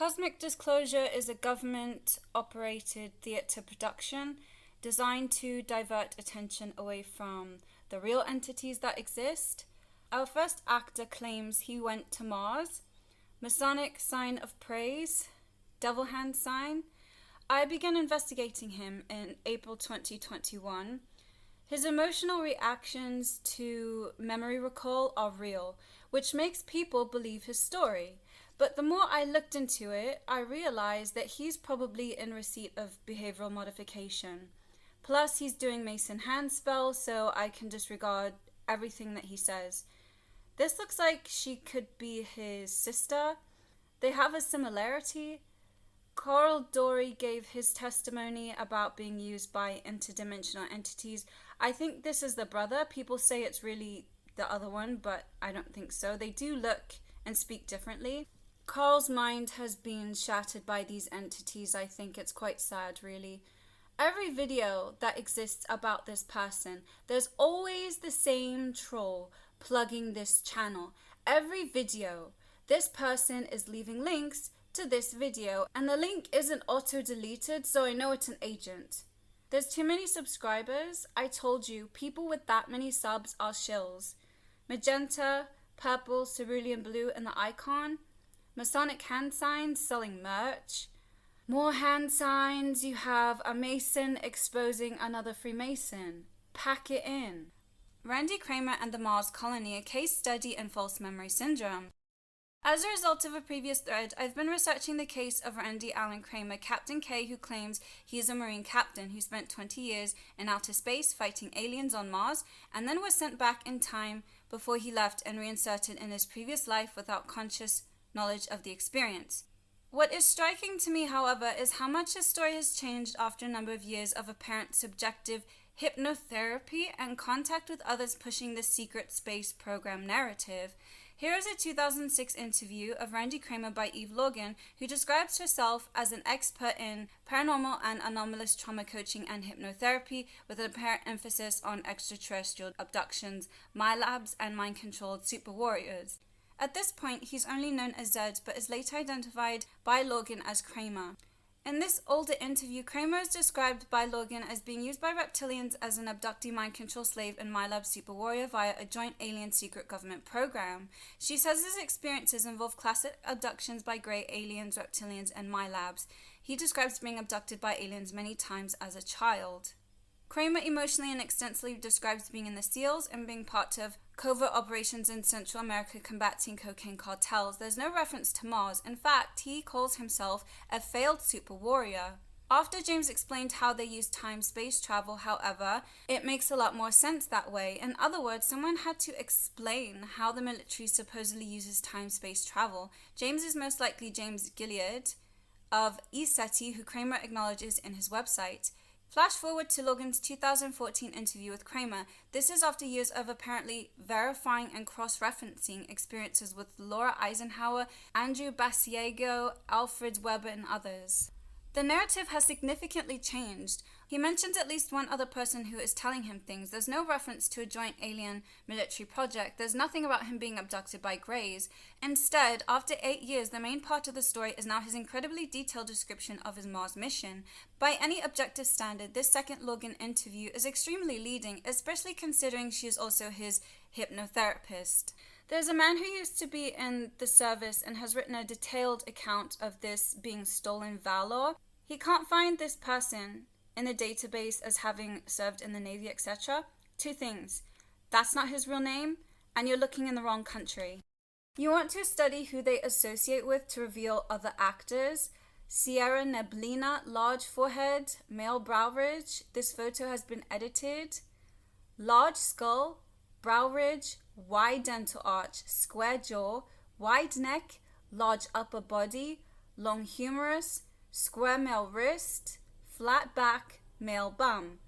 Cosmic Disclosure is a government-operated theatre production designed to divert attention away from the real entities that exist. Our first actor claims he went to Mars. Masonic sign of praise. Devil hand sign. I began investigating him in April 2021. His emotional reactions to memory recall are real, which makes people believe his story. But the more I looked into it, I realized that he's probably in receipt of behavioral modification. Plus, he's doing Mason hand spells, so I can disregard everything that he says. This looks like she could be his sister. They have a similarity. Carl Dory gave his testimony about being used by interdimensional entities. I think this is the brother. People say it's really the other one, but I don't think so. They do look and speak differently. Carl's mind has been shattered by these entities. I think it's quite sad, really. Every video that exists about this person, there's always the same troll plugging this channel. Every video, this person is leaving links to this video, and the link isn't auto-deleted, so I know it's an agent. There's too many subscribers. I told you, people with that many subs are shills. Magenta, purple, cerulean blue in the icon. Masonic hand signs selling merch. More hand signs. You have a Mason exposing another Freemason. Pack it in. Randy Kramer and the Mars Colony, a case study in false memory syndrome. As a result of a previous thread, I've been researching the case of Randy Allen Kramer, Captain K, who claims he is a Marine captain who spent 20 years in outer space fighting aliens on Mars and then was sent back in time before he left and reinserted in his previous life without conscious knowledge of the experience. What is striking to me, however, is how much his story has changed after a number of years of apparent subjective hypnotherapy and contact with others pushing the secret space program narrative. Here is a 2006 interview of Randy Kramer by Eve Logan, who describes herself as an expert in paranormal and anomalous trauma coaching and hypnotherapy, with an apparent emphasis on extraterrestrial abductions, MyLabs, and mind-controlled super warriors. At this point, he's only known as Zed, but is later identified by Logan as Kramer. In this older interview, Kramer is described by Logan as being used by reptilians as an abductee mind control slave in MyLab Super Warrior via a joint alien secret government program. She says his experiences involve classic abductions by grey aliens, reptilians, and MyLabs. He describes being abducted by aliens many times as a child. Kramer emotionally and extensively describes being in the SEALs and being part of covert operations in Central America combating cocaine cartels. There's no reference to Mars. In fact, he calls himself a failed super warrior. After James explained how they use time-space travel, however, it makes a lot more sense that way. In other words, someone had to explain how the military supposedly uses time-space travel. James is most likely James Gilead of ESETI, who Kramer acknowledges in his website. Flash forward to Logan's 2014 interview with Kramer. This is after years of apparently verifying and cross-referencing experiences with Laura Eisenhower, Andrew Basiego, Alfred Weber, and others. The narrative has significantly changed. He mentions at least one other person who is telling him things. There's no reference to a joint alien military project. There's nothing about him being abducted by Greys. Instead, after 8 years, the main part of the story is now his incredibly detailed description of his Mars mission. By any objective standard, this second Logan interview is extremely leading, especially considering she is also his hypnotherapist. There's a man who used to be in the service and has written a detailed account of this being stolen valor. He can't find this person in the database as having served in the Navy, etc. Two things. That's not his real name, and you're looking in the wrong country. You want to study who they associate with to reveal other actors. Sierra Neblina, large forehead, male brow ridge. This photo has been edited. Large skull, brow ridge, wide dental arch, square jaw, wide neck, large upper body, long humerus, square male wrist, flat back, male bum.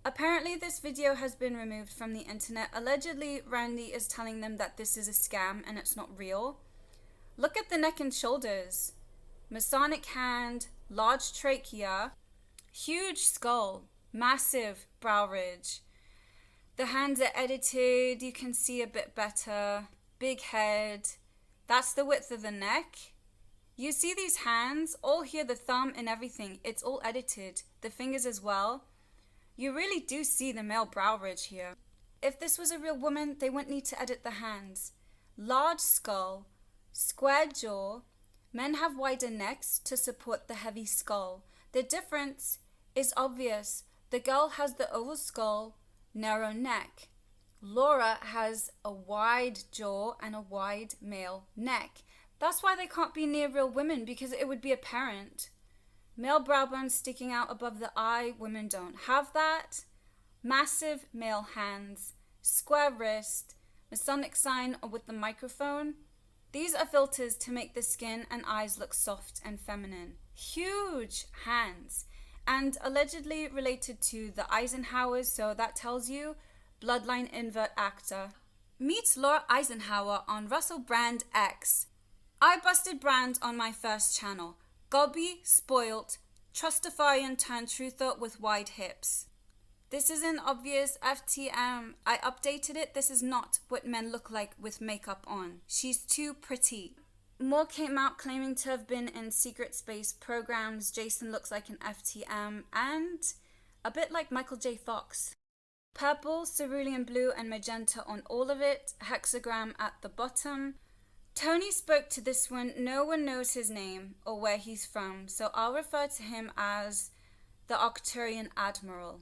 Apparently this video has been removed from the internet. Allegedly, Randy is telling them that this is a scam and it's not real. Look at the neck and shoulders. Masonic hand, large trachea, huge skull, massive brow ridge. The hands are edited, you can see a bit better. Big head. That's the width of the neck. You see these hands, all here, the thumb and everything, it's all edited, the fingers as well. You really do see the male brow ridge here. If this was a real woman, they wouldn't need to edit the hands. Large skull, square jaw, men have wider necks to support the heavy skull. The difference is obvious. The girl has the oval skull, narrow neck. Laura has a wide jaw and a wide male neck. That's why they can't be near real women, because it would be apparent. Male brow bone sticking out above the eye, women don't have that. Massive male hands, square wrist, Masonic sign with the microphone. These are filters to make the skin and eyes look soft and feminine. Huge hands, and allegedly related to the Eisenhowers, so that tells you bloodline invert actor. Meet Laura Eisenhower on Russell Brand X. I busted Brand on my first channel. Gobby, spoilt, Trustafarian turned truther with wide hips. This is an obvious FTM. I updated it. This is not what men look like with makeup on. She's too pretty. More came out claiming to have been in secret space programs. Jason looks like an FTM and a bit like Michael J. Fox. Purple, cerulean blue and magenta on all of it. Hexagram at the bottom. Tony spoke to this one. No one knows his name or where he's from, so I'll refer to him as the Arcturian Admiral.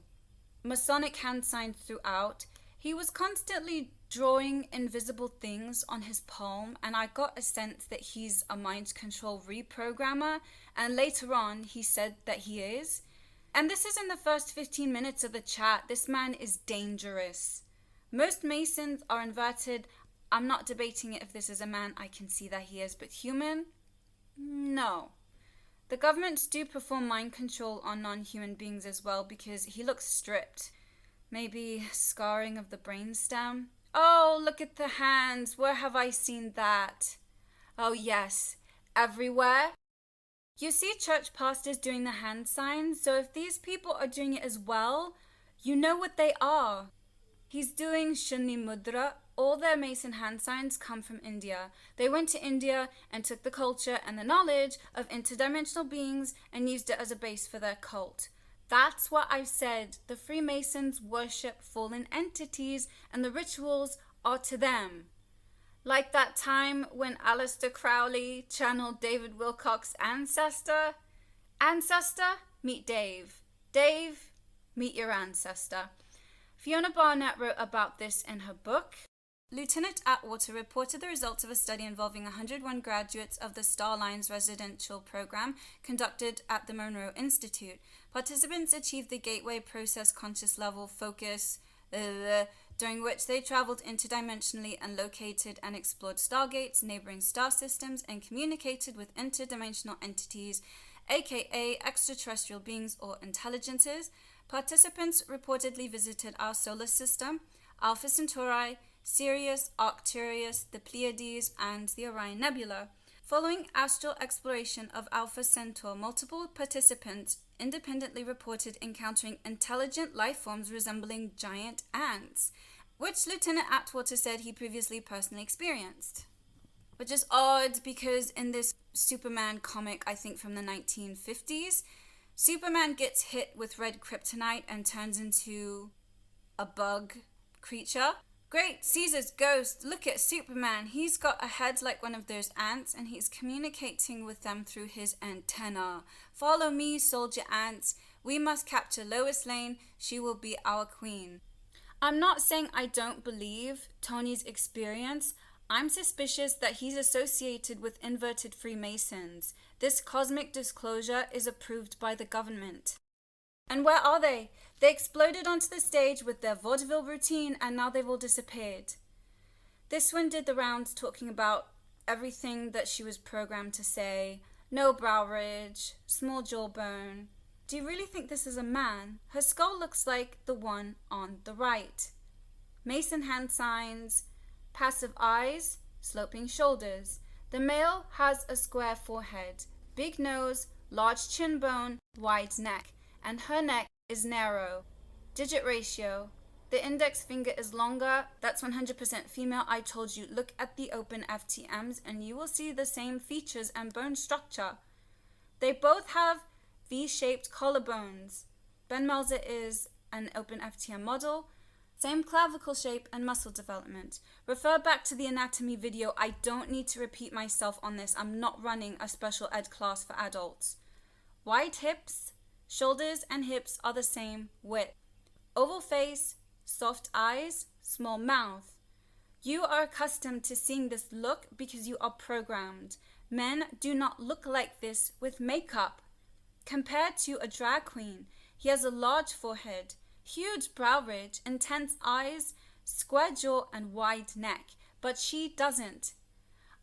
Masonic hand signs throughout. He was constantly drawing invisible things on his palm, and I got a sense that he's a mind control reprogrammer, and later on he said that he is. And this is in the first 15 minutes of the chat. This man is dangerous. Most Masons are inverted. I'm not debating it if this is a man, I can see that he is, but human? No. The governments do perform mind control on non-human beings as well, because he looks stripped. Maybe scarring of the brainstem? Oh, look at the hands. Where have I seen that? Oh yes, everywhere. You see church pastors doing the hand signs, so if these people are doing it as well, you know what they are. He's doing Shuni Mudra. All their Mason hand signs come from India. They went to India and took the culture and the knowledge of interdimensional beings and used it as a base for their cult. That's what I said. The Freemasons worship fallen entities and the rituals are to them. Like that time when Aleister Crowley channeled David Wilcock's ancestor. Ancestor, meet Dave. Dave, meet your ancestor. Fiona Barnett wrote about this in her book. Lieutenant Atwater reported the results of a study involving 101 graduates of the Starlines residential program conducted at the Monroe Institute. Participants achieved the gateway process conscious level focus, during which they traveled interdimensionally and located and explored stargates, neighboring star systems, and communicated with interdimensional entities, aka extraterrestrial beings or intelligences. Participants reportedly visited our solar system, Alpha Centauri, Sirius, Arcturus, the Pleiades, and the Orion Nebula. Following astral exploration of Alpha Centaur, multiple participants independently reported encountering intelligent life forms resembling giant ants, which Lieutenant Atwater said he previously personally experienced. Which is odd because in this Superman comic, I think from the 1950s, Superman gets hit with red kryptonite and turns into a bug creature. Great, Caesar's ghost. Look at Superman. He's got a head like one of those ants and he's communicating with them through his antenna. Follow me, soldier ants. We must capture Lois Lane. She will be our queen. I'm not saying I don't believe Tony's experience. I'm suspicious that he's associated with inverted Freemasons. This cosmic disclosure is approved by the government. And where are they? They exploded onto the stage with their vaudeville routine and now they've all disappeared. This one did the rounds talking about everything that she was programmed to say. No brow ridge, small jawbone. Do you really think this is a man? Her skull looks like the one on the right. Mason hand signs, passive eyes, sloping shoulders. The male has a square forehead, big nose, large chin bone, wide neck, and her neck is narrow. Digit ratio, The index finger is longer. That's 100% female. I told you, look at the open FTMs and you will see the same features and bone structure. They both have V-shaped collarbones. Ben Melzer is an open FTM model. Same clavicle shape and muscle development. Refer back to the anatomy video. I don't need to repeat myself on this. I'm not running a special ed class for adults. Wide hips, shoulders and hips are the same width. Oval face, soft eyes, small mouth. You are accustomed to seeing this look because you are programmed. Men do not look like this with makeup. Compared to a drag queen, he has a large forehead, huge brow ridge, intense eyes, square jaw, and wide neck. But she doesn't.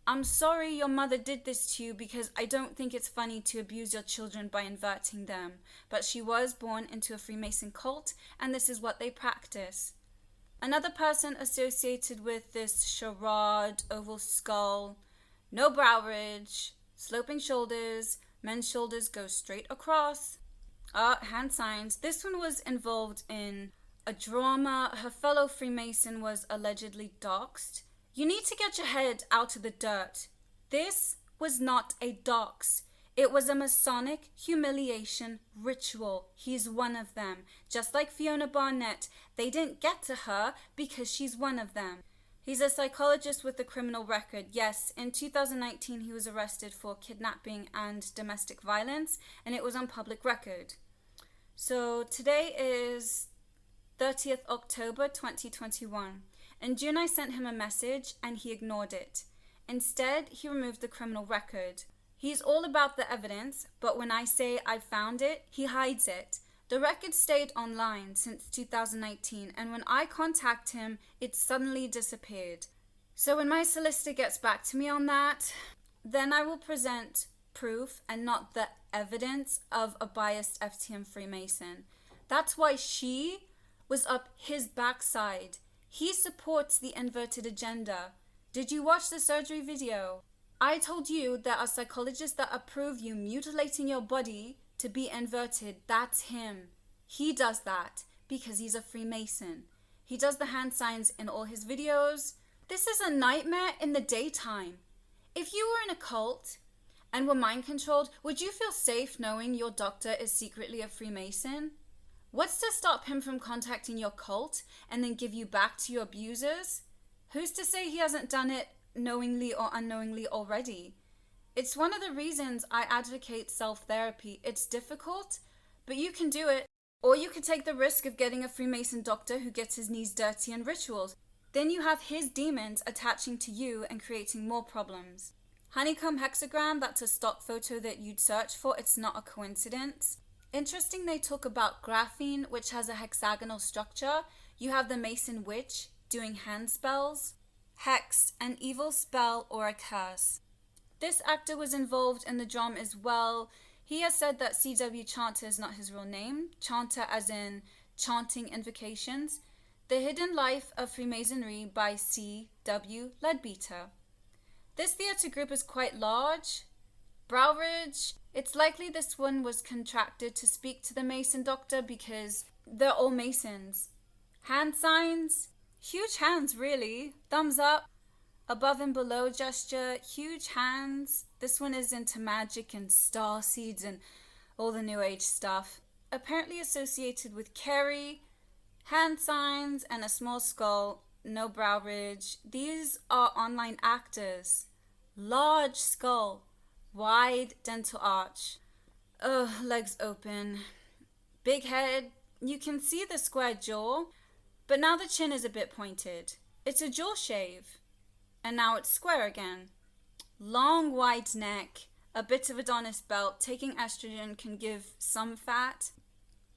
I'm sorry your mother did this to you because I don't think it's funny to abuse your children by inverting them. But she was born into a Freemason cult, and this is what they practice. Another person associated with this charade, oval skull, no brow ridge, sloping shoulders, men's shoulders go straight across. Hand signs. This one was involved in a drama. Her fellow Freemason was allegedly doxxed. You need to get your head out of the dirt. This was not a dox. It was a Masonic humiliation ritual. He's one of them. Just like Fiona Barnett, they didn't get to her because she's one of them. He's a psychologist with a criminal record. Yes, in 2019 he was arrested for kidnapping and domestic violence, and it was on public record. So today is 30th October 2021. In June I sent him a message and he ignored it. Instead, he removed the criminal record. He's all about the evidence, but when I say I found it, he hides it. The record stayed online since 2019, and when I contact him, it suddenly disappeared. So when my solicitor gets back to me on that, then I will present proof and not the evidence of a biased FTM Freemason. That's why she was up his backside. He supports the inverted agenda. Did you watch the surgery video? I told you there are psychologists that approve you mutilating your body to be inverted. That's him. He does that because he's a Freemason. He does the hand signs in all his videos. This is a nightmare in the daytime. If you were in a cult and were mind controlled, would you feel safe knowing your doctor is secretly a Freemason? What's to stop him from contacting your cult and then give you back to your abusers? Who's to say he hasn't done it knowingly or unknowingly already? It's one of the reasons I advocate self-therapy. It's difficult, but you can do it. Or you could take the risk of getting a Freemason doctor who gets his knees dirty in rituals. Then you have his demons attaching to you and creating more problems. Honeycomb hexagram, that's a stock photo that you'd search for. It's not a coincidence. Interesting, they talk about graphene, which has a hexagonal structure. You have the Mason witch doing hand spells. Hex, an evil spell or a curse. This actor was involved in the drama as well. He has said that C.W. Chanter is not his real name. Chanter as in chanting invocations. The Hidden Life of Freemasonry by C.W. Leadbeater. This theatre group is quite large. Brow ridge. It's likely this one was contracted to speak to the Mason doctor because they're all Masons. Hand signs. Huge hands, really. Thumbs up. Above and below gesture. Huge hands. This one is into magic and star seeds and all the new age stuff. Apparently associated with Carrie. Hand signs and a small skull. No brow ridge. These are online actors. Large skull. Wide dental arch. Legs open. Big head. You can see the square jaw, but now the chin is a bit pointed. It's a jaw shave. And now it's square again. Long wide neck. A bit of Adonis belt. Taking estrogen can give some fat.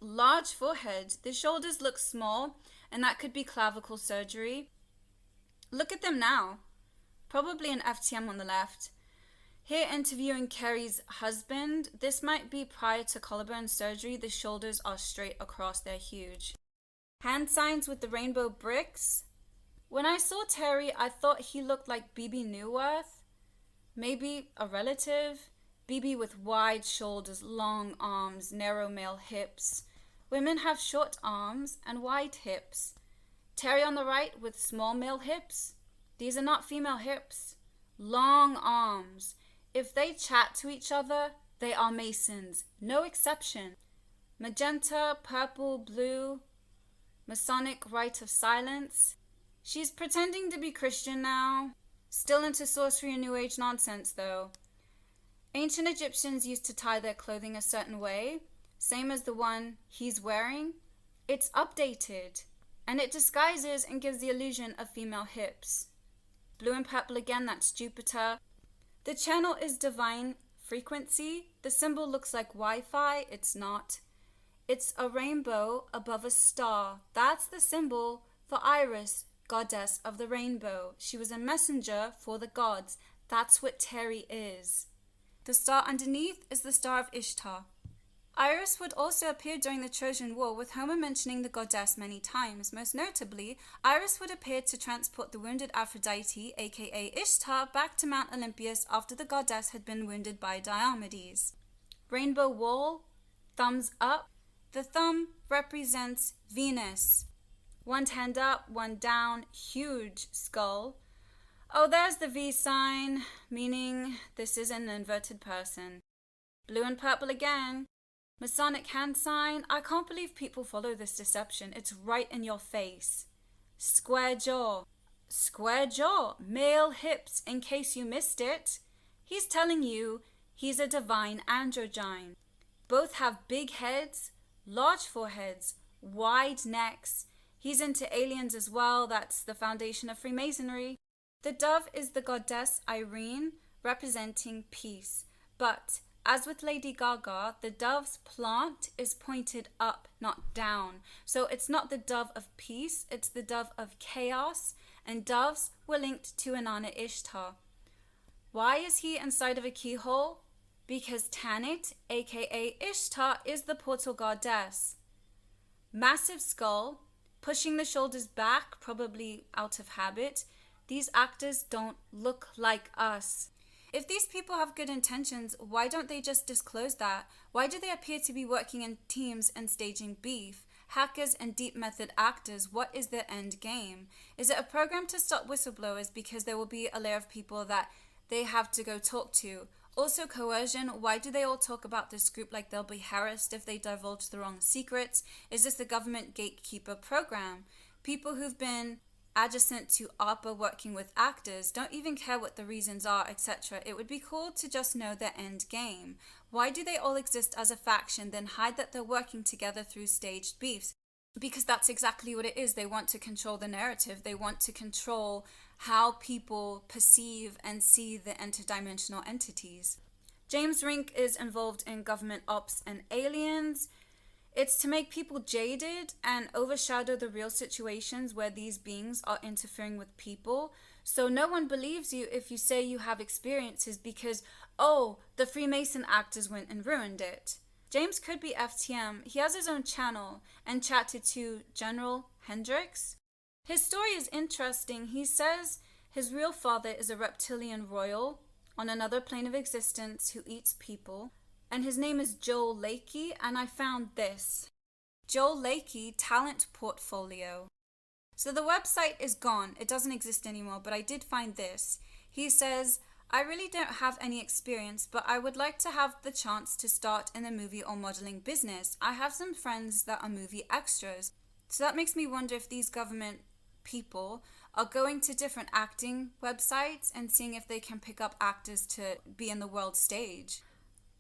Large forehead. The shoulders look small, and that could be clavicle surgery. Look at them now. Probably an FTM on the left. Here interviewing Carrie's husband. This might be prior to collarbone surgery. The shoulders are straight across. They're huge. Hand signs with the rainbow bricks. When I saw Terry, I thought he looked like BB Newworth. Maybe a relative. BB with wide shoulders, long arms, narrow male hips. Women have short arms and wide hips. Terry on the right with small male hips. These are not female hips. Long arms. If they chat to each other, they are Masons. No exception. Magenta, purple, blue. Masonic rite of silence. She's pretending to be Christian now. Still into sorcery and New Age nonsense, though. Ancient Egyptians used to tie their clothing a certain way, same as the one he's wearing. It's updated, and it disguises and gives the illusion of female hips. Blue and purple again, that's Jupiter. The channel is divine frequency. The symbol looks like Wi-Fi. It's not. It's a rainbow above a star. That's the symbol for Iris, goddess of the rainbow. She was a messenger for the gods. That's what Terry is. The star underneath is the Star of Ishtar. Iris would also appear during the Trojan War, with Homer mentioning the goddess many times. Most notably, Iris would appear to transport the wounded Aphrodite, aka Ishtar, back to Mount Olympus after the goddess had been wounded by Diomedes. Rainbow wall, thumbs up. The thumb represents Venus. One hand up, one down, huge skull. Oh, there's the V sign, meaning this is an inverted person. Blue and purple again. Masonic hand sign. I can't believe people follow this deception. It's right in your face. Square jaw. Square jaw. Male hips, in case you missed it. He's telling you he's a divine androgen. Both have big heads, large foreheads, wide necks. He's into aliens as well. That's the foundation of Freemasonry. The dove is the goddess Irene, representing peace. But as with Lady Gaga, the dove's plant is pointed up, not down. So it's not the dove of peace, it's the dove of chaos, and doves were linked to Inanna Ishtar. Why is he inside of a keyhole? Because Tanit, aka Ishtar, is the portal goddess. Massive skull, pushing the shoulders back, probably out of habit. These actors don't look like us. If these people have good intentions, why don't they just disclose that? Why do they appear to be working in teams and staging beef? Hackers and deep method actors, what is their end game? Is it a program to stop whistleblowers because there will be a layer of people that they have to go talk to? Also coercion, why do they all talk about this group like they'll be harassed if they divulge the wrong secrets? Is this the government gatekeeper program? People who've been adjacent to ARPA working with actors don't even care what the reasons are, etc. It would be cool to just know their end game. Why do they all exist as a faction, then hide that they're working together through staged beefs? Because that's exactly what it is. They want to control the narrative. They want to control how people perceive and see the interdimensional entities. James Rink is involved in government ops and aliens. It's to make people jaded and overshadow the real situations where these beings are interfering with people. So no one believes you if you say you have experiences because, oh, the Freemason actors went and ruined it. James could be FTM. He has his own channel and chatted to General Hendricks. His story is interesting. He says his real father is a reptilian royal on another plane of existence who eats people. And his name is Joel Lakey, and I found this. Joel Lakey Talent Portfolio. So the website is gone. It doesn't exist anymore, but I did find this. He says, I really don't have any experience, but I would like to have the chance to start in the movie or modeling business. I have some friends that are movie extras. So that makes me wonder if these government people are going to different acting websites and seeing if they can pick up actors to be in the world stage.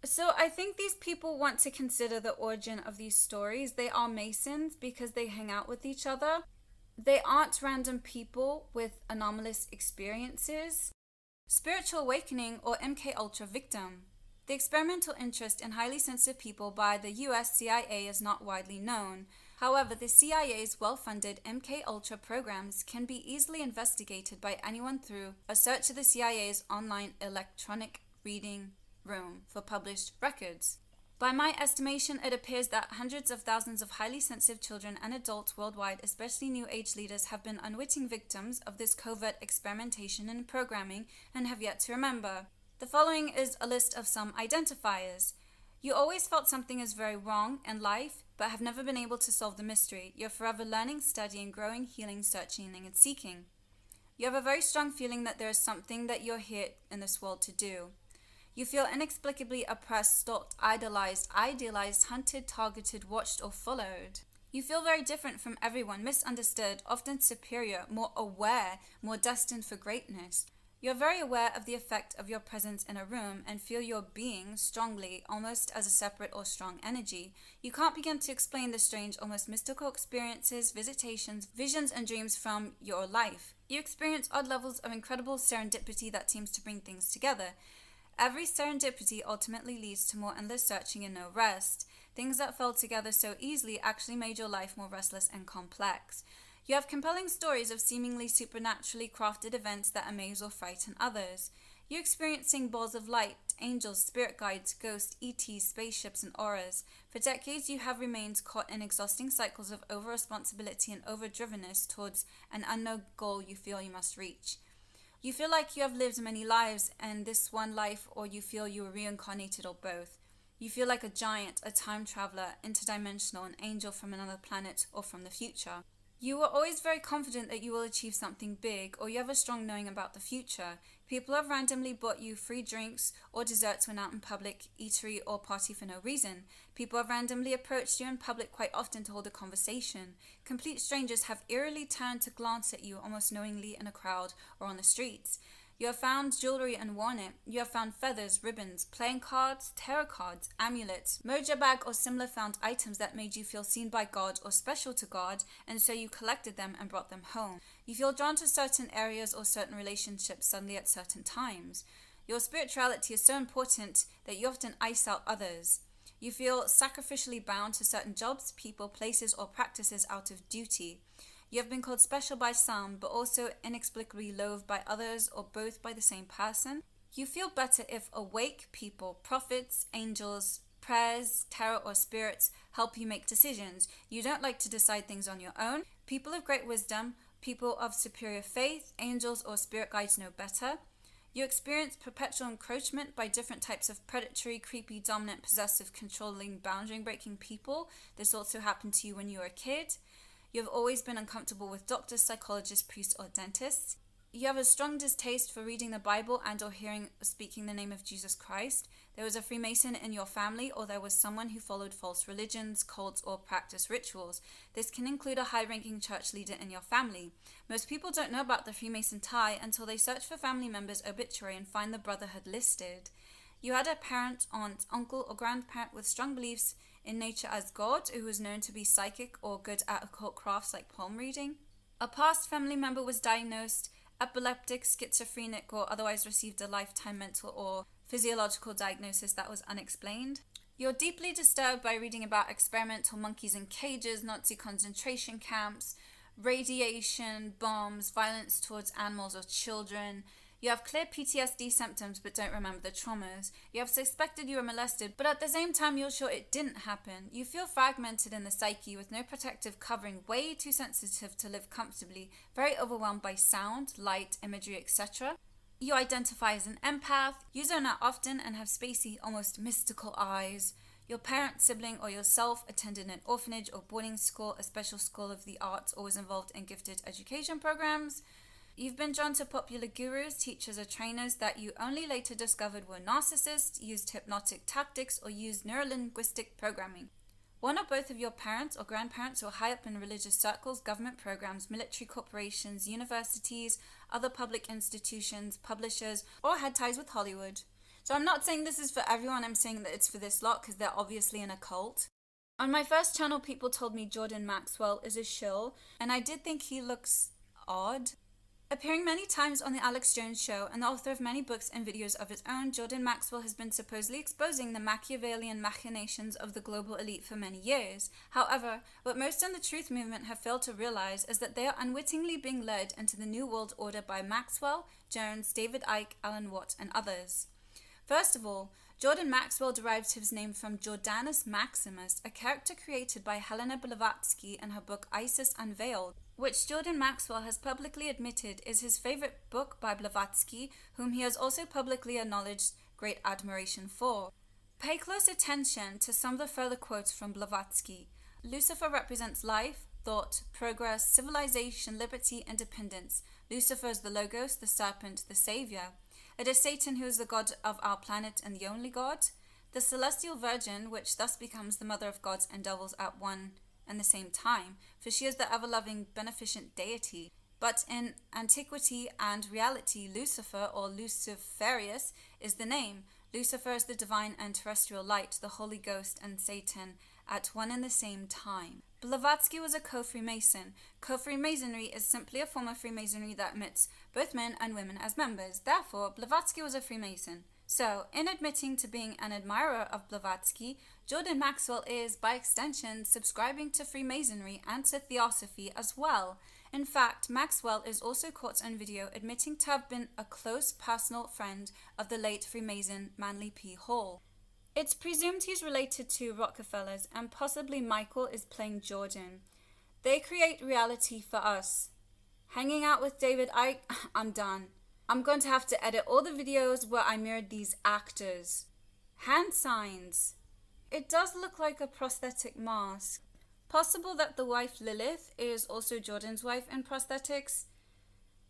So I think these people want to consider the origin of these stories. They are Masons because they hang out with each other. They aren't random people with anomalous experiences. Spiritual awakening or MKUltra victim. The experimental interest in highly sensitive people by the US CIA is not widely known. However, the CIA's well-funded MKUltra programs can be easily investigated by anyone through a search of the CIA's online electronic reading room for published records. By my estimation, it appears that hundreds of thousands of highly sensitive children and adults worldwide, especially New Age leaders, have been unwitting victims of this covert experimentation and programming and have yet to remember. The following is a list of some identifiers. You always felt something is very wrong in life, but have never been able to solve the mystery. You're forever learning, studying, growing, healing, searching, and seeking. You have a very strong feeling that there is something that you're here in this world to do. You feel inexplicably oppressed, stalked, idolized, idealized, hunted, targeted, watched, or followed. You feel very different from everyone, misunderstood, often superior, more aware, more destined for greatness. You're very aware of the effect of your presence in a room and feel your being strongly, almost as a separate or strong energy. You can't begin to explain the strange, almost mystical experiences, visitations, visions, and dreams from your life. You experience odd levels of incredible serendipity that seems to bring things together. Every serendipity ultimately leads to more endless searching and no rest. Things that fell together so easily actually made your life more restless and complex. You have compelling stories of seemingly supernaturally crafted events that amaze or frighten others. You're experiencing balls of light, angels, spirit guides, ghosts, ETs, spaceships, and auras. For decades, you have remained caught in exhausting cycles of over-responsibility and over-drivenness towards an unknown goal you feel you must reach. You feel like you have lived many lives and this one life, or you feel you were reincarnated, or both. You feel like a giant, a time traveler, interdimensional, an angel from another planet, or from the future. You are always very confident that you will achieve something big, or you have a strong knowing about the future. People have randomly bought you free drinks or desserts when out in public, eatery, or party for no reason. People have randomly approached you in public quite often to hold a conversation. Complete strangers have eerily turned to glance at you almost knowingly in a crowd or on the streets. You have found jewelry and worn it. You have found feathers, ribbons, playing cards, tarot cards, amulets, moja bag or similar found items that made you feel seen by God or special to God, and so you collected them and brought them home. You feel drawn to certain areas or certain relationships suddenly at certain times. Your spirituality is so important that you often ice out others. You feel sacrificially bound to certain jobs, people, places, or practices out of duty. You have been called special by some, but also inexplicably loathed by others, or both by the same person. You feel better if awake people, prophets, angels, prayers, tarot, or spirits help you make decisions. You don't like to decide things on your own. People of great wisdom, people of superior faith, angels, or spirit guides know better. You experience perpetual encroachment by different types of predatory, creepy, dominant, possessive, controlling, boundary-breaking people. This also happened to you when you were a kid. You have always been uncomfortable with doctors, psychologists, priests, or dentists. You have a strong distaste for reading the Bible and or hearing or speaking the name of Jesus Christ. There was a Freemason in your family, or there was someone who followed false religions, cults, or practiced rituals. This can include a high-ranking church leader in your family. Most people don't know about the Freemason tie until they search for family members' obituary and find the brotherhood listed. You had a parent, aunt, uncle, or grandparent with strong beliefs in nature as God, who was known to be psychic or good at occult crafts like palm reading. A past family member was diagnosed epileptic, schizophrenic, or otherwise received a lifetime mental or physiological diagnosis that was unexplained. You're deeply disturbed by reading about experimental monkeys in cages, Nazi concentration camps, radiation, bombs, violence towards animals or children. You have clear PTSD symptoms but don't remember the traumas. You have suspected you were molested, but at the same time you're sure it didn't happen. You feel fragmented in the psyche with no protective covering, way too sensitive to live comfortably, very overwhelmed by sound, light, imagery, etc. You identify as an empath, you zone out often and have spacey, almost mystical eyes. Your parent, sibling, or yourself attended an orphanage or boarding school, a special school of the arts, or was involved in gifted education programs. You've been drawn to popular gurus, teachers, or trainers that you only later discovered were narcissists, used hypnotic tactics, or used neurolinguistic programming. One or both of your parents or grandparents were high up in religious circles, government programs, military corporations, universities, other public institutions, publishers, or had ties with Hollywood. So I'm not saying this is for everyone, I'm saying that it's for this lot because they're obviously in a cult. On my first channel, people told me Jordan Maxwell is a shill, and I did think he looks odd. Appearing many times on the Alex Jones Show and the author of many books and videos of his own, Jordan Maxwell has been supposedly exposing the Machiavellian machinations of the global elite for many years. However, what most in the truth movement have failed to realize is that they are unwittingly being led into the New World Order by Maxwell, Jones, David Icke, Alan Watt, and others. First of all, Jordan Maxwell derives his name from Jordanus Maximus, a character created by Helena Blavatsky in her book Isis Unveiled, which Jordan Maxwell has publicly admitted is his favorite book by Blavatsky, whom he has also publicly acknowledged great admiration for. Pay close attention to some of the further quotes from Blavatsky. Lucifer represents life, thought, progress, civilization, liberty, independence. Lucifer is the Logos, the serpent, the savior. It is Satan who is the god of our planet and the only god. The celestial virgin, which thus becomes the mother of gods and devils at one and the same time, for she is the ever-loving, beneficent deity. But in antiquity and reality, Lucifer, or Luciferius, is the name. Lucifer is the divine and terrestrial light, the Holy Ghost and Satan at one and the same time. Blavatsky was a co-Freemason. Co-Freemasonry is simply a form of Freemasonry that admits both men and women as members. Therefore, Blavatsky was a Freemason. So, in admitting to being an admirer of Blavatsky, Jordan Maxwell is, by extension, subscribing to Freemasonry and to Theosophy as well. In fact, Maxwell is also caught on video admitting to have been a close personal friend of the late Freemason Manly P. Hall. It's presumed he's related to Rockefellers, and possibly Michael is playing Jordan. They create reality for us. Hanging out with David I'm done. I'm going to have to edit all the videos where I mirrored these actors. Hand signs. It does look like a prosthetic mask. Possible that the wife Lilith is also Jordan's wife in Prosthetics.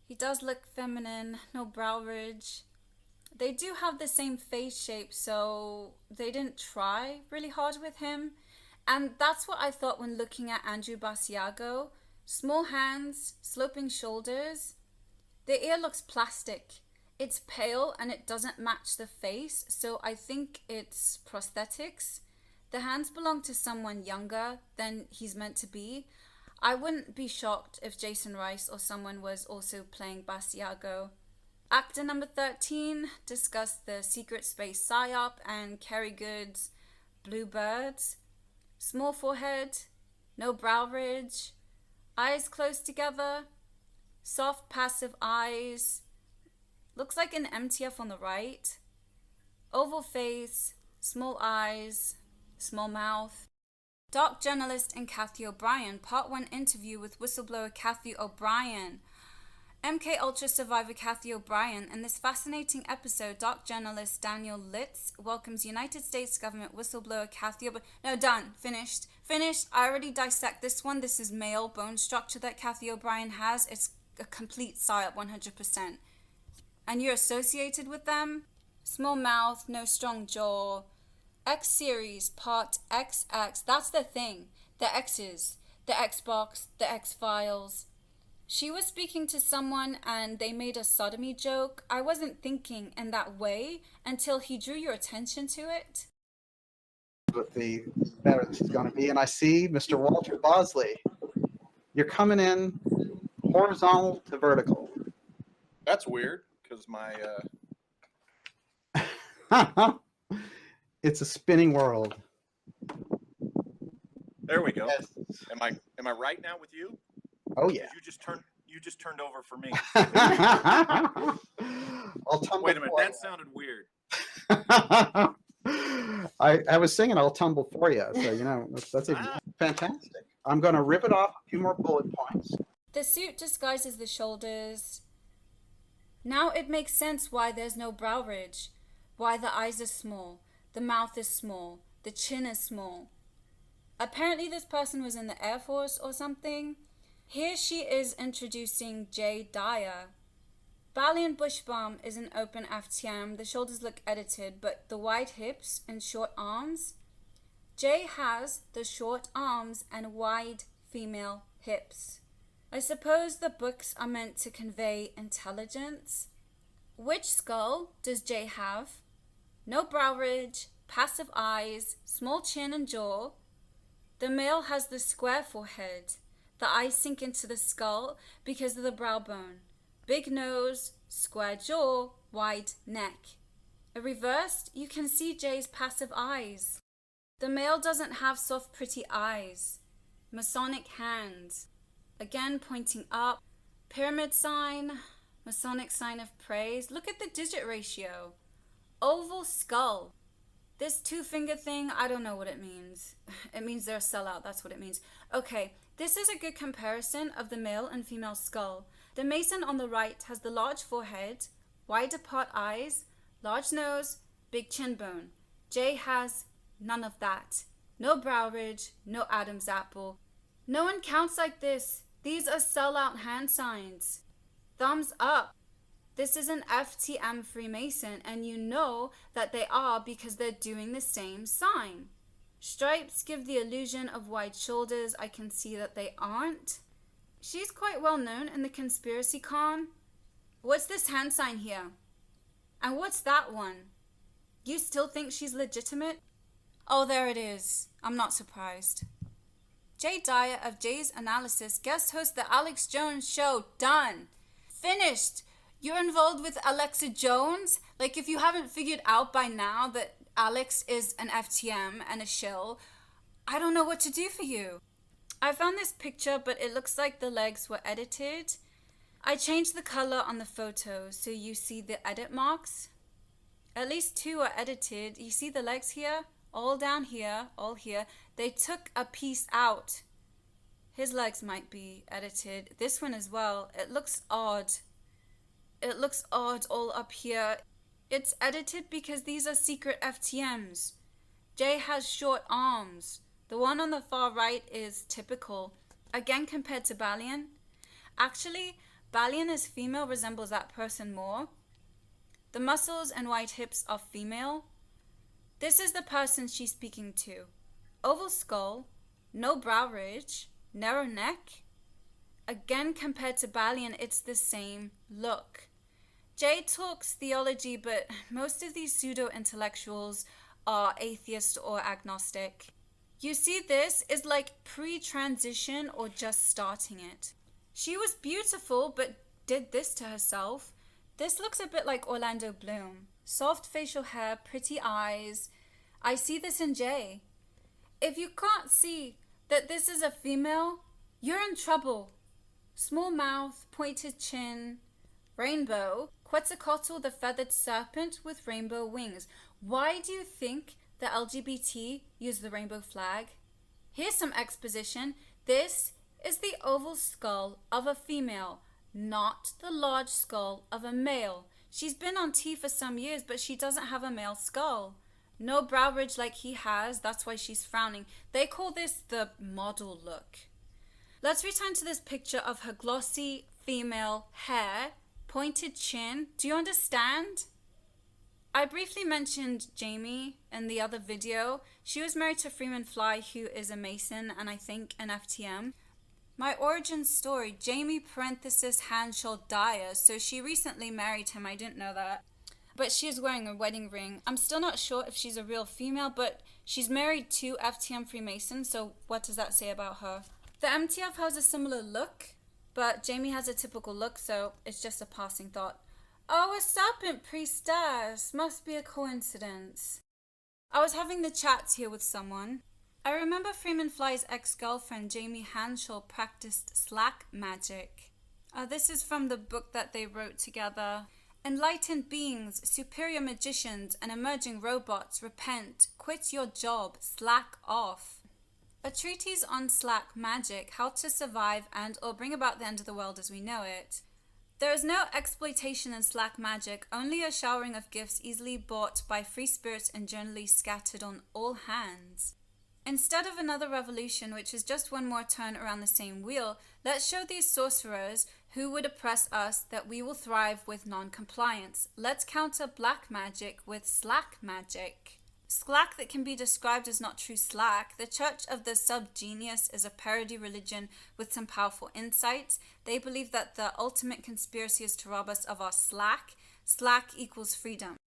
He does look feminine, no brow ridge. They do have the same face shape, so they didn't try really hard with him. And that's what I thought when looking at Andrew Basiago. Small hands, sloping shoulders. The ear looks plastic. It's pale and it doesn't match the face, so I think it's prosthetics. The hands belong to someone younger than he's meant to be. I wouldn't be shocked if Jason Rice or someone was also playing Basiago. Actor number 13 discussed the secret space psyop and Kerry Good's Bluebirds. Small forehead, no brow ridge, eyes close together, soft passive eyes, looks like an MTF on the right, oval face, small eyes, small mouth. Dark journalist and Kathy O'Brien, part 1 interview with whistleblower Kathy O'Brien. MKUltra survivor Kathy O'Brien. In this fascinating episode, dark journalist Daniel Litz welcomes United States government whistleblower Kathy O'Brien. No, done. Finished. I already dissect this one. This is male bone structure that Kathy O'Brien has. It's a complete psyop, 100%. And you're associated with them? Small mouth, no strong jaw. X series, part XX. That's the thing. The X's. The Xbox, the X-Files. She was speaking to someone and they made a sodomy joke. I wasn't thinking in that way until he drew your attention to it. But the better this is going to be. And I see Mr. Walter Bosley. You're coming in horizontal to vertical. That's weird because my It's a spinning world. there we go. Yes. Am I right now with you? Oh yeah. You just turned over for me. I'll tumble. Wait a minute, that sounded weird. I was singing I'll tumble for you, so you know that's fantastic. I'm going to rip it off a few more bullet points. The suit disguises the shoulders. Now it makes sense why there's no brow ridge, why the eyes are small, the mouth is small, the chin is small. Apparently this person was in the Air Force or something. Here she is introducing Jay Dyer. Balian Bushbaum is an open aftiam. The shoulders look edited, but the wide hips and short arms. Jay has the short arms and wide female hips. I suppose the books are meant to convey intelligence. Which skull does Jay have? No brow ridge, passive eyes, small chin and jaw. The male has the square forehead. The eyes sink into the skull because of the brow bone. Big nose, square jaw, wide neck. Reversed, you can see Jay's passive eyes. The male doesn't have soft, pretty eyes. Masonic hands. Again pointing up. Pyramid sign. Masonic sign of praise. Look at the digit ratio. Oval skull. This 2-finger thing, I don't know what it means. It means they're a sellout, that's what it means. Okay, this is a good comparison of the male and female skull. The Mason on the right has the large forehead, wide apart eyes, large nose, big chin bone. Jay has none of that. No brow ridge, no Adam's apple. No one counts like this. These are sellout hand signs. Thumbs up. This is an FTM Freemason, and you know that they are because they're doing the same sign. Stripes give the illusion of wide shoulders. I can see that they aren't. She's quite well known in the conspiracy con. What's this hand sign here? And what's that one? You still think she's legitimate? Oh, there it is. I'm not surprised. Jay Dyer of Jay's Analysis guest hosts the Alex Jones show. Done. Finished. You're involved with Alexa Jones? Like, if you haven't figured out by now that Alex is an FTM and a shill, I don't know what to do for you. I found this picture, but it looks like the legs were edited. I changed the color on the photo so you see the edit marks. At least 2 are edited. You see the legs here? All down here, all here. They took a piece out. His legs might be edited. This one as well. It looks odd. It looks odd all up here. It's edited because these are secret FTMs. Jay has short arms. The one on the far right is typical. Again, compared to Balian. Actually, Balian as female resembles that person more. The muscles and wide hips are female. This is the person she's speaking to. Oval skull, no brow ridge, narrow neck. Again, compared to Balian, it's the same look. Jay talks theology, but most of these pseudo-intellectuals are atheist or agnostic. You see, this is like pre-transition or just starting it. She was beautiful, but did this to herself. This looks a bit like Orlando Bloom. Soft facial hair, pretty eyes. I see this in Jay. If you can't see that this is a female, you're in trouble. Small mouth, pointed chin, rainbow, Quetzalcoatl the feathered serpent with rainbow wings. Why do you think the LGBT use the rainbow flag? Here's some exposition. This is the oval skull of a female, not the large skull of a male. She's been on T for some years, but she doesn't have a male skull. No brow ridge like he has, that's why she's frowning. They call this the model look. Let's return to this picture of her glossy female hair, pointed chin. Do you understand? I briefly mentioned Jamie in the other video. She was married to Freeman Fly, who is a Mason and I think an FTM. My origin story, Jamie Hanshaw Dyer, so she recently married him, I didn't know that. But she is wearing a wedding ring. I'm still not sure if she's a real female, but she's married to FTM Freemasons, so what does that say about her? The MTF has a similar look, but Jamie has a typical look, so it's just a passing thought. Oh, a serpent priestess. Must be a coincidence. I was having the chats here with someone. I remember Freeman Fly's ex-girlfriend, Jamie Hanshaw, practiced slack magic. This is from the book that they wrote together. Enlightened beings, superior magicians, and emerging robots, repent, quit your job, slack off. A treatise on slack magic, how to survive and or bring about the end of the world as we know it. There is no exploitation in slack magic, only a showering of gifts easily bought by free spirits and generally scattered on all hands. Instead of another revolution, which is just one more turn around the same wheel, let's show these sorcerers who would oppress us that we will thrive with non-compliance. Let's counter black magic with slack magic. Slack that can be described as not true slack. The Church of the Subgenius is a parody religion with some powerful insights. They believe that the ultimate conspiracy is to rob us of our slack. Slack equals freedom.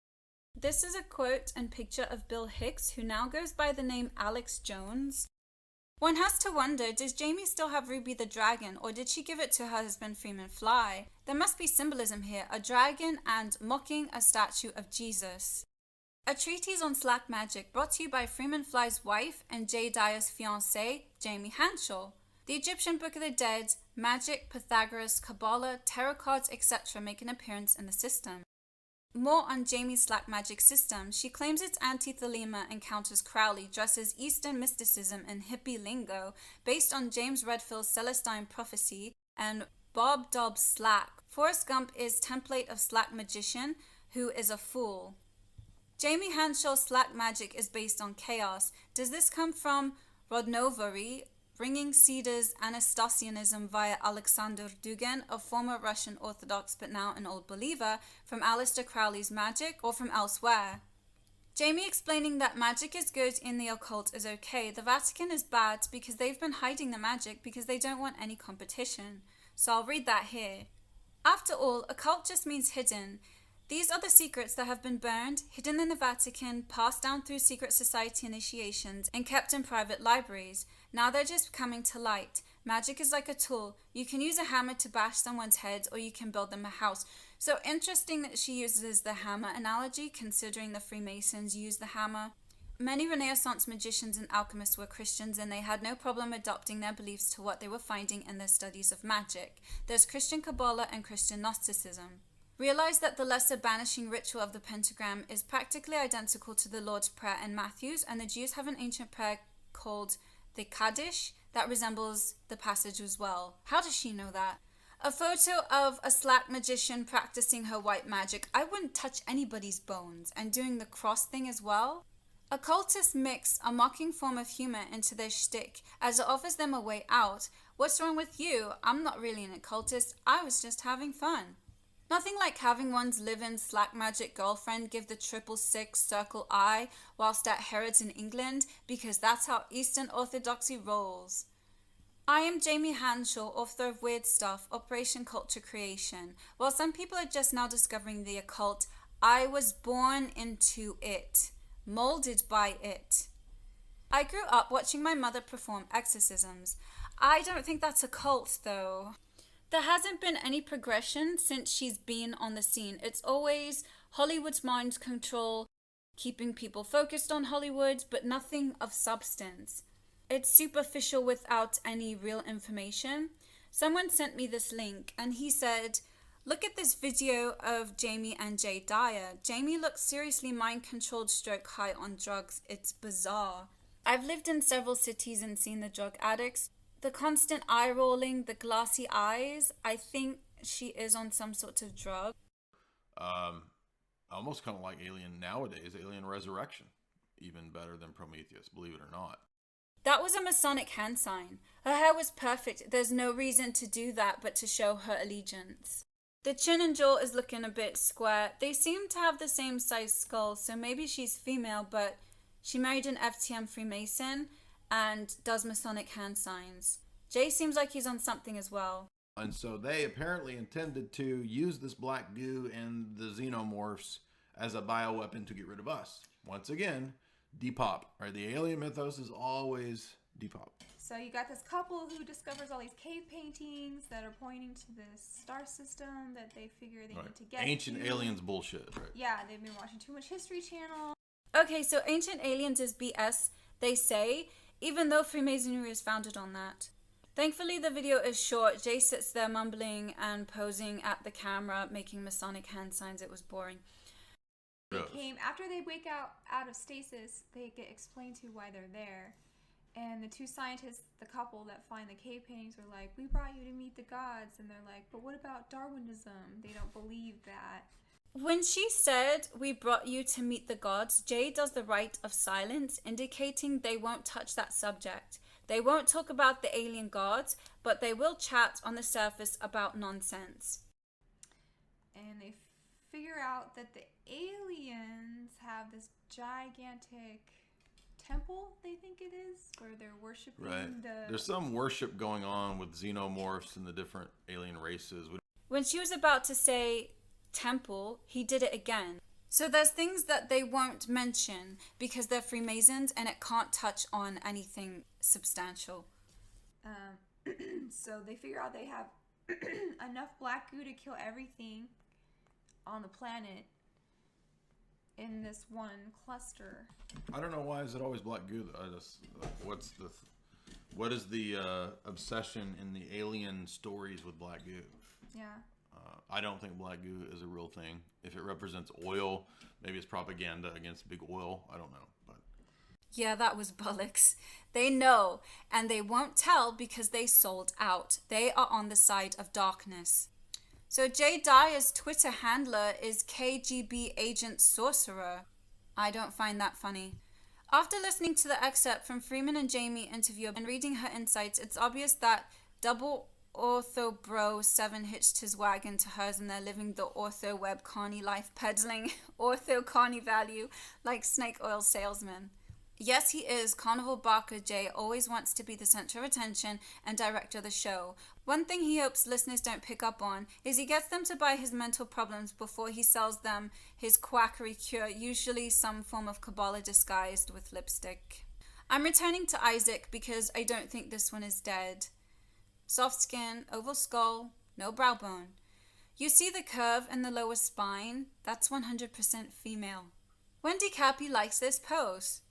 This is a quote and picture of Bill Hicks, who now goes by the name Alex Jones. One has to wonder, does Jamie still have Ruby the Dragon, or did she give it to her husband Freeman Fly? There must be symbolism here, a dragon and mocking a statue of Jesus. A treatise on slack magic brought to you by Freeman Fly's wife and Jay Dyer's fiancé, Jamie Hanshaw. The Egyptian Book of the Dead, magic, Pythagoras, Kabbalah, tarot cards, etc. make an appearance in the system. More on Jamie's slack magic system. She claims its anti-Thelema encounters Crowley, dresses Eastern mysticism and hippie lingo based on James Redfield's Celestine prophecy and Bob Dobbs' slack. Forrest Gump is template of slack magician who is a fool. Jamie Hanshaw's Slack magic is based on chaos. Does this come from Rodnovery, bringing Cedar's Anastasianism via Alexander Dugin, a former Russian Orthodox but now an old believer, from Aleister Crowley's magic, or from elsewhere? Jamie explaining that magic is good in the occult is okay. The Vatican is bad because they've been hiding the magic because they don't want any competition. So I'll read that here. After all, occult just means hidden. These are the secrets that have been burned, hidden in the Vatican, passed down through secret society initiations, and kept in private libraries. Now they're just coming to light. Magic is like a tool. You can use a hammer to bash someone's head, or you can build them a house. So interesting that she uses the hammer analogy, considering the Freemasons used the hammer. Many Renaissance magicians and alchemists were Christians, and they had no problem adopting their beliefs to what they were finding in their studies of magic. There's Christian Kabbalah and Christian Gnosticism. Realize that the lesser banishing ritual of the pentagram is practically identical to the Lord's Prayer in Matthew's, and the Jews have an ancient prayer called the Kaddish that resembles the passage as well. How does she know that? A photo of a Slack magician practicing her white magic. I wouldn't touch anybody's bones, and doing the cross thing as well. Occultists mix a mocking form of humor into their shtick as it offers them a way out. What's wrong with you? I'm not really an occultist. I was just having fun. Nothing like having one's live-in Slack magic girlfriend give the 666 circle eye whilst at Harrods in England, because that's how Eastern Orthodoxy rolls. I am Jamie Hanshaw, author of Weird Stuff, Operation Culture Creation. While some people are just now discovering the occult, I was born into it, molded by it. I grew up watching my mother perform exorcisms. I don't think that's a cult, though. There hasn't been any progression since she's been on the scene. It's always Hollywood's mind control, keeping people focused on Hollywood, but nothing of substance. It's superficial without any real information. Someone sent me this link and he said, look at this video of Jamie and Jay Dyer. Jamie looks seriously mind-controlled stroke high on drugs. It's bizarre. I've lived in several cities and seen the drug addicts. The constant eye rolling, the glassy eyes, I think she is on some sort of drug. Almost kind of like Alien nowadays, Alien Resurrection. Even better than Prometheus, believe it or not. That was a Masonic hand sign. Her hair was perfect. There's no reason to do that but to show her allegiance. The chin and jaw is looking a bit square. They seem to have the same size skull, so maybe she's female, but she married an FTM Freemason and does Masonic hand signs. Jay seems like he's on something as well. And so they apparently intended to use this black goo and the xenomorphs as a bioweapon to get rid of us. Once again, Depop. Right? The alien mythos is always Depop. So you got this couple who discovers all these cave paintings that are pointing to this star system that they figure they need to get Ancient to. aliens bullshit. Right? Yeah, they've been watching too much History Channel. Okay, so Ancient Aliens is BS, they say, even though Freemasonry is founded on that. Thankfully, the video is short. Jay sits there mumbling and posing at the camera, making Masonic hand signs. It was boring. After they wake out of stasis, they get explained to why they're there. And the two scientists, the couple that find the cave paintings, are like, we brought you to meet the gods. And they're like, but what about Darwinism? They don't believe that. When she said, we brought you to meet the gods, Jay does the rite of silence, indicating they won't touch that subject. They won't talk about the alien gods, but they will chat on the surface about nonsense. And they figure out that the aliens have this gigantic temple, they think it is, where they're worshiping There's some worship going on with xenomorphs and the different alien races. When she was about to say temple, he did it again. So there's things that they won't mention because they're Freemasons and it can't touch on anything substantial. So they figure out they have enough black goo to kill everything on the planet in this one cluster. I don't know, why is it always black goo? What is the obsession in the alien stories with black goo? Yeah. I don't think black goo is a real thing. If it represents oil, maybe it's propaganda against big oil. I don't know, but yeah, that was bollocks. They know, and they won't tell because they sold out. They are on the side of darkness. So Jay Dyer's Twitter handler is KGB Agent Sorcerer. I don't find that funny. After listening to the excerpt from Freeman and Jamie interview and reading her insights, it's obvious that double Ortho Bro 7 hitched his wagon to hers and they're living the Ortho Web Carney life, peddling Ortho Carney value like snake oil salesmen. Yes, he is. Carnival Barker Jay always wants to be the center of attention and director of the show. One thing he hopes listeners don't pick up on is he gets them to buy his mental problems before he sells them his quackery cure, usually some form of Kabbalah disguised with lipstick. I'm returning to Isaac because I don't think this one is dead. Soft skin, oval skull, no brow bone. You see the curve in the lower spine? That's 100% female. Wendy Cappy likes this pose.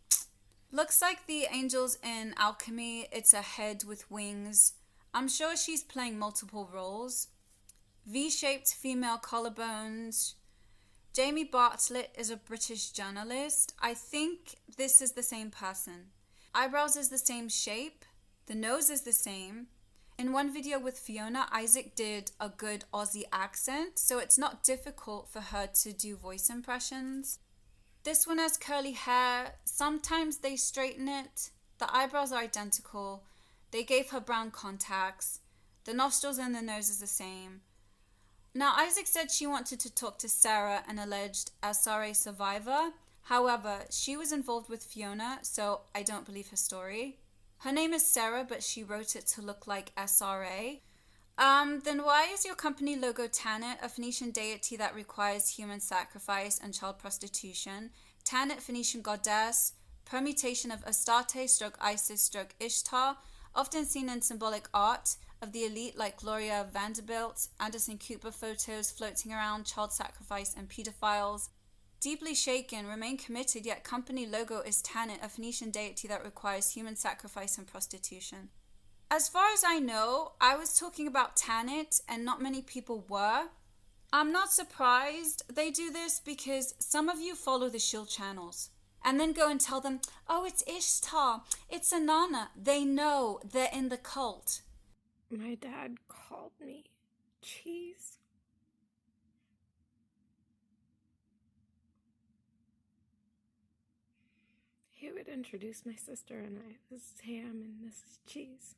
Looks like the angels in Alchemy. It's a head with wings. I'm sure she's playing multiple roles. V-shaped female collarbones. Jamie Bartlett is a British journalist. I think this is the same person. Eyebrows is the same shape. The nose is the same. In one video with Fiona, Isaac did a good Aussie accent, so it's not difficult for her to do voice impressions. This one has curly hair. Sometimes they straighten it. The eyebrows are identical. They gave her brown contacts. The nostrils and the nose is the same. Now, Isaac said she wanted to talk to Sarah, an alleged SRA survivor. However, she was involved with Fiona, so I don't believe her story. Her name is Sarah, but she wrote it to look like SRA. Then why is your company logo Tanit, a Phoenician deity that requires human sacrifice and child prostitution? Tanit, Phoenician goddess, permutation of Astarte/Isis/Ishtar, often seen in symbolic art of the elite like Gloria Vanderbilt, Anderson Cooper photos floating around, child sacrifice and pedophiles. Deeply shaken, remain committed, yet company logo is Tanit, a Phoenician deity that requires human sacrifice and prostitution. As far as I know, I was talking about Tanit and not many people were. I'm not surprised they do this because some of you follow the shill channels and then go and tell them, oh, it's Ishtar, it's Inanna. They know, they're in the cult. My dad called me cheese. He would introduce my sister and I. This is ham and this is cheese.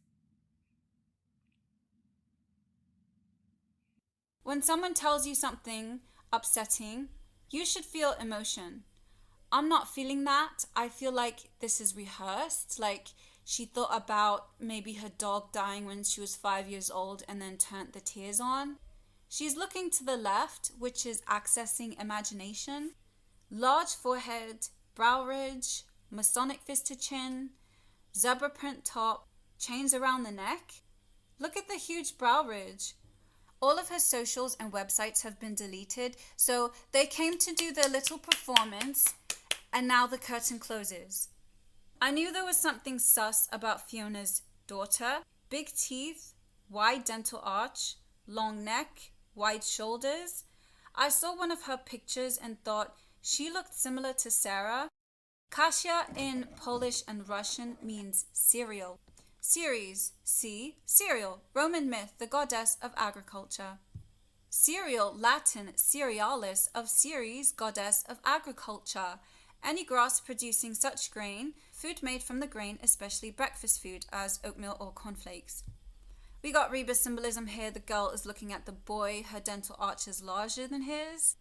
When someone tells you something upsetting, you should feel emotion. I'm not feeling that. I feel like this is rehearsed. Like she thought about maybe her dog dying when she was 5 years old and then turned the tears on. She's looking to the left, which is accessing imagination. Large forehead, brow ridge, Masonic fist to chin, zebra print top, chains around the neck. Look at the huge brow ridge. All of her socials and websites have been deleted, so they came to do their little performance, and now the curtain closes. I knew there was something sus about Fiona's daughter. Big teeth, wide dental arch, long neck, wide shoulders. I saw one of her pictures and thought she looked similar to Sarah. Kasia in Polish and Russian means cereal. Ceres, cereal, Roman myth, the goddess of agriculture. Cereal, Latin, cerealis, of Ceres, goddess of agriculture. Any grass producing such grain, food made from the grain, especially breakfast food, as oatmeal or cornflakes. We got Reba's symbolism here. The girl is looking at the boy. Her dental arch is larger than his.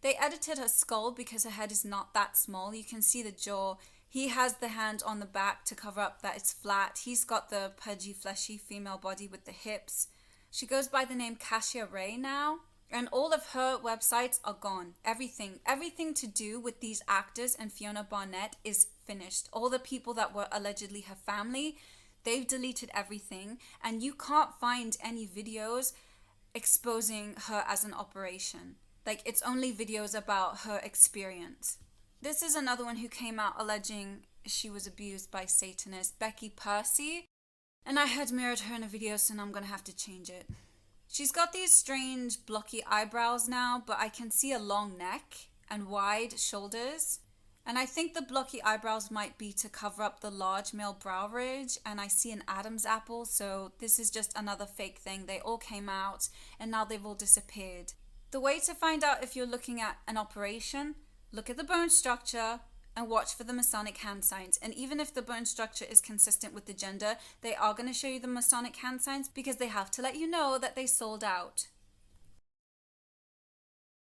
They edited her skull because her head is not that small. You can see the jaw. He has the hand on the back to cover up that it's flat. He's got the pudgy, fleshy female body with the hips. She goes by the name Kasia Ray now. And all of her websites are gone. Everything to do with these actors and Fiona Barnett is finished. All the people that were allegedly her family, they've deleted everything. And you can't find any videos exposing her as an operation. Like, it's only videos about her experience. This is another one who came out alleging she was abused by Satanist Becky Percy. And I had mirrored her in a video, so now I'm going to have to change it. She's got these strange blocky eyebrows now, but I can see a long neck and wide shoulders. And I think the blocky eyebrows might be to cover up the large male brow ridge. And I see an Adam's apple, so this is just another fake thing. They all came out and now they've all disappeared. The way to find out if you're looking at an operation, look at the bone structure and watch for the Masonic hand signs. And even if the bone structure is consistent with the gender, they are going to show you the Masonic hand signs because they have to let you know that they sold out.